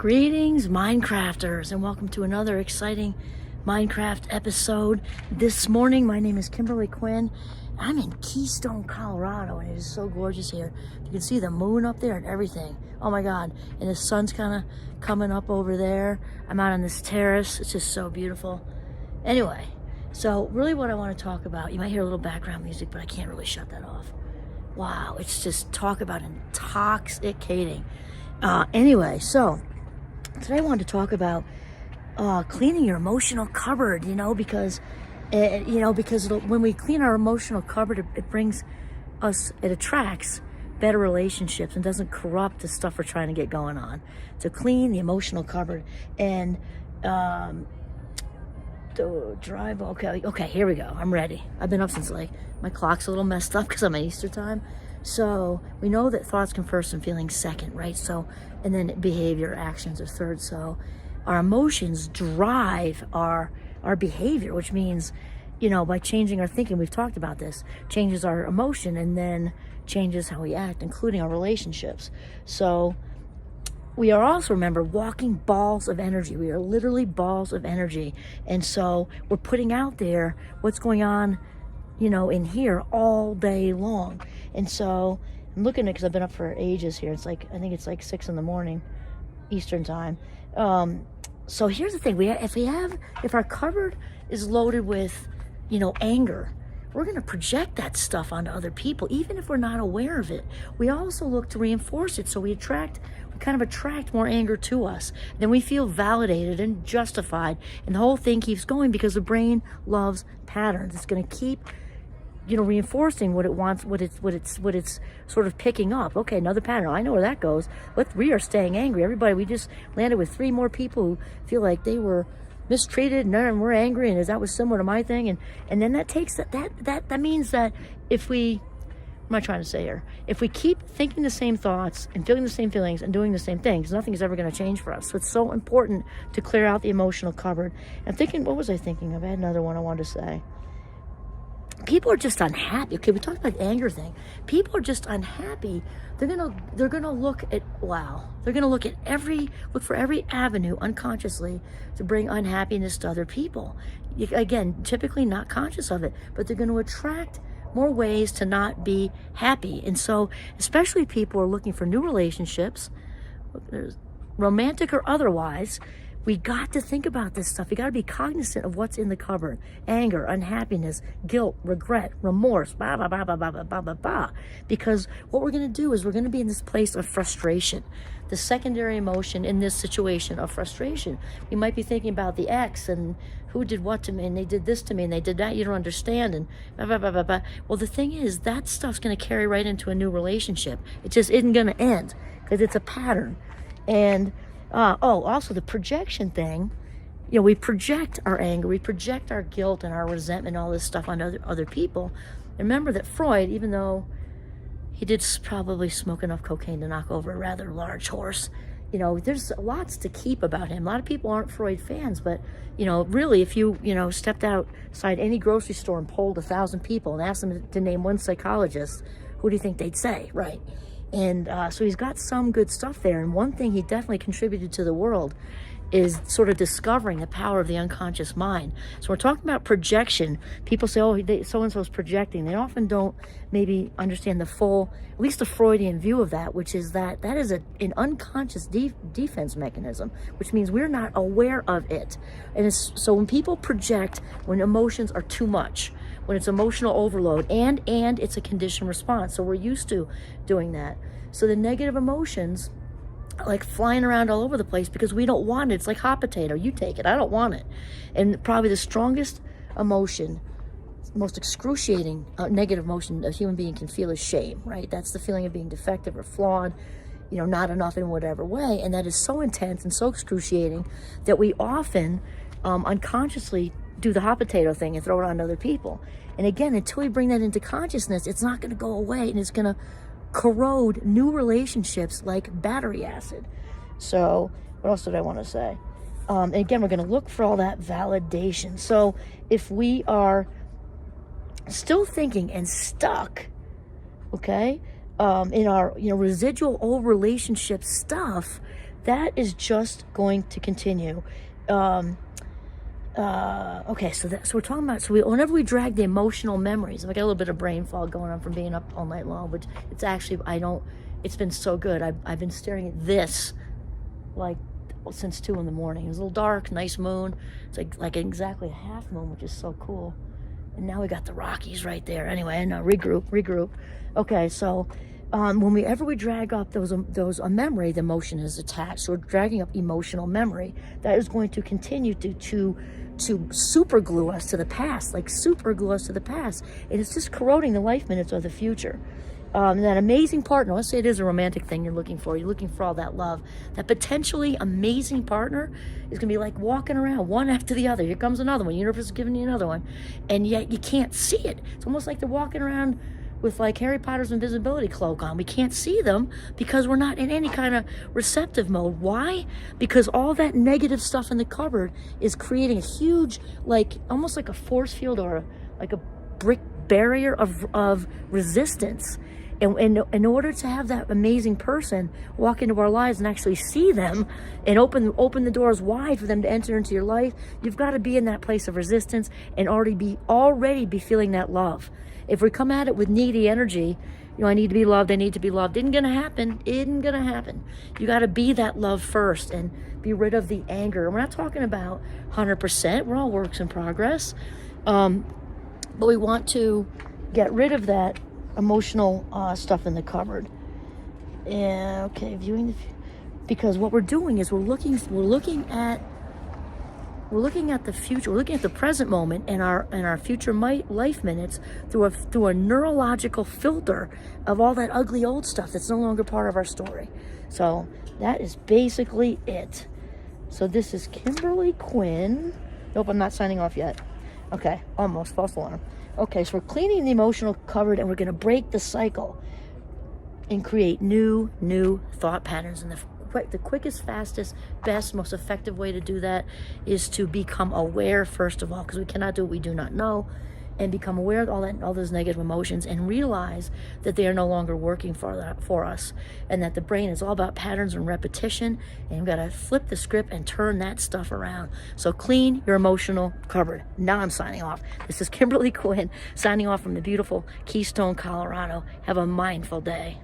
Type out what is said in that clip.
Greetings, Minecrafters, and welcome to another exciting Minecraft episode. This morning, my name is Kimberly Quinn. I'm in Keystone, Colorado, and it is so gorgeous here. You can see the moon up there and everything. Oh my God, and the sun's kind of coming up over there. I'm out on this terrace. It's just so beautiful. Anyway, so really what I want to talk about, you might hear a little background music, but I can't really shut that off. Wow, it's just talk about intoxicating. Anyway, so today I wanted to talk about cleaning your emotional cupboard, because when we clean our emotional cupboard, it attracts better relationships and doesn't corrupt the stuff we're trying to get going on. So clean the emotional cupboard and okay, here we go. I'm ready. I've been up since my clock's a little messed up because I'm at Easter time. So we know that thoughts come first and feelings second, right? So, and then behavior, actions are third. So our emotions drive our behavior, which means, by changing our thinking, we've talked about this, changes our emotion and then changes how we act, including our relationships. So we are also, remember, walking balls of energy. We are literally balls of energy. And so we're putting out there what's going on, in here all day long. And so I'm looking at it because I've been up for ages here. I think it's 6 a.m. Eastern time. So here's the thing. If our cupboard is loaded with, anger, we're going to project that stuff onto other people, even if we're not aware of it. We also look to reinforce it. So we kind of attract more anger to us. Then we feel validated and justified. And the whole thing keeps going because the brain loves patterns. It's going to keep reinforcing what it wants, what it's sort of picking up. Okay, another pattern. I know where that goes. But we are staying angry. Everybody, we just landed with 3 more people who feel like they were mistreated and we're angry, and that was similar to my thing. And then that takes that means that if we, what am I trying to say here? If we keep thinking the same thoughts and feeling the same feelings and doing the same things, nothing is ever going to change for us. So it's so important to clear out the emotional cupboard. I'm thinking, what was I thinking of? I had another one I wanted to say. People are just unhappy. Okay, we talked about the anger thing. People are just unhappy. They're gonna look for every avenue unconsciously to bring unhappiness to other people. Again, typically not conscious of it, but they're going to attract more ways to not be happy. And so, especially people who are looking for new relationships, romantic or otherwise, we got to think about this stuff. We got to be cognizant of what's in the cupboard. Anger, unhappiness, guilt, regret, remorse, blah, blah, blah, blah, blah, blah, blah, blah. Because what we're going to do is we're going to be in this place of frustration. The secondary emotion in this situation of frustration. We might be thinking about the ex and who did what to me and they did this to me and they did that. You don't understand and blah, blah, blah, blah, blah. Well, the thing is that stuff's going to carry right into a new relationship. It just isn't going to end because it's a pattern. And also the projection thing, we project our anger, we project our guilt and our resentment, all this stuff on other people. And remember that Freud, even though he did probably smoke enough cocaine to knock over a rather large horse, there's lots to keep about him. A lot of people aren't Freud fans, but, really if you, stepped outside any grocery store and polled 1,000 people and asked them to name one psychologist, who do you think they'd say, right? And so he's got some good stuff there. And one thing he definitely contributed to the world is sort of discovering the power of the unconscious mind. So we're talking about projection. People say, so-and-so's projecting. They often don't maybe understand the full, at least the Freudian view of that, which is that is an unconscious defense mechanism, which means we're not aware of it. And so when people project, when emotions are too much, when it's emotional overload, and it's a conditioned response. So we're used to doing that. So the negative emotions are like flying around all over the place because we don't want it. It's like hot potato. You take it. I don't want it. And probably the strongest emotion, most excruciating negative emotion a human being can feel is shame, right? That's the feeling of being defective or flawed, not enough in whatever way. And that is so intense and so excruciating that we often unconsciously do the hot potato thing and throw it on other people. And again, until we bring that into consciousness, it's not going to go away and it's going to corrode new relationships like battery acid. So what else did I want to say? And again, we're going to look for all that validation. So if we are still thinking and stuck, okay, in our residual old relationship stuff, that is just going to continue. Okay, so we're talking about, whenever we drag the emotional memories, I got a little bit of brain fog going on from being up all night long, which it's actually, it's been so good. I've been staring at this like since 2 a.m. It was a little dark, nice moon. It's like exactly a half moon, which is so cool. And now we got the Rockies right there. Anyway, and regroup. Okay, so whenever we drag up a memory, the emotion is attached. So we're dragging up emotional memory that is going to continue to super glue us to the past, and it's just corroding the life minutes of the future. That amazing partner, let's say it is a romantic thing you're looking for all that love. That potentially amazing partner is going to be like walking around one after the other. Here comes another one. The universe is giving you another one. And yet you can't see it. It's almost like they're walking around with like Harry Potter's invisibility cloak on. We can't see them because we're not in any kind of receptive mode. Why? Because all that negative stuff in the cupboard is creating a huge, almost like a force field or like a brick barrier of resistance. And in order to have that amazing person walk into our lives and actually see them and open the doors wide for them to enter into your life, you've got to be in that place of resistance and already be feeling that love. If we come at it with needy energy, I need to be loved, isn't gonna happen. You got to be that love first and be rid of the anger. We're not talking about 100%. We're all works in progress. But we want to get rid of that emotional stuff in the cupboard. Yeah, okay, because what we're doing is we're looking at the future. We're looking at the present moment and our future life minutes through a neurological filter of all that ugly old stuff that's no longer part of our story. So that is basically it. So this is Kimberly Quinn. Nope, I'm not signing off yet. Okay, almost, false alarm. Okay, so we're cleaning the emotional cupboard and we're going to break the cycle and create new thought patterns. And the quickest, fastest, best, most effective way to do that is to become aware, first of all, because we cannot do what we do not know, and become aware of all those negative emotions and realize that they are no longer working for us, and that the brain is all about patterns and repetition, and you've got to flip the script and turn that stuff around. So clean your emotional cupboard. Now I'm signing off. This is Kimberly Quinn signing off from the beautiful Keystone, Colorado. Have a mindful day.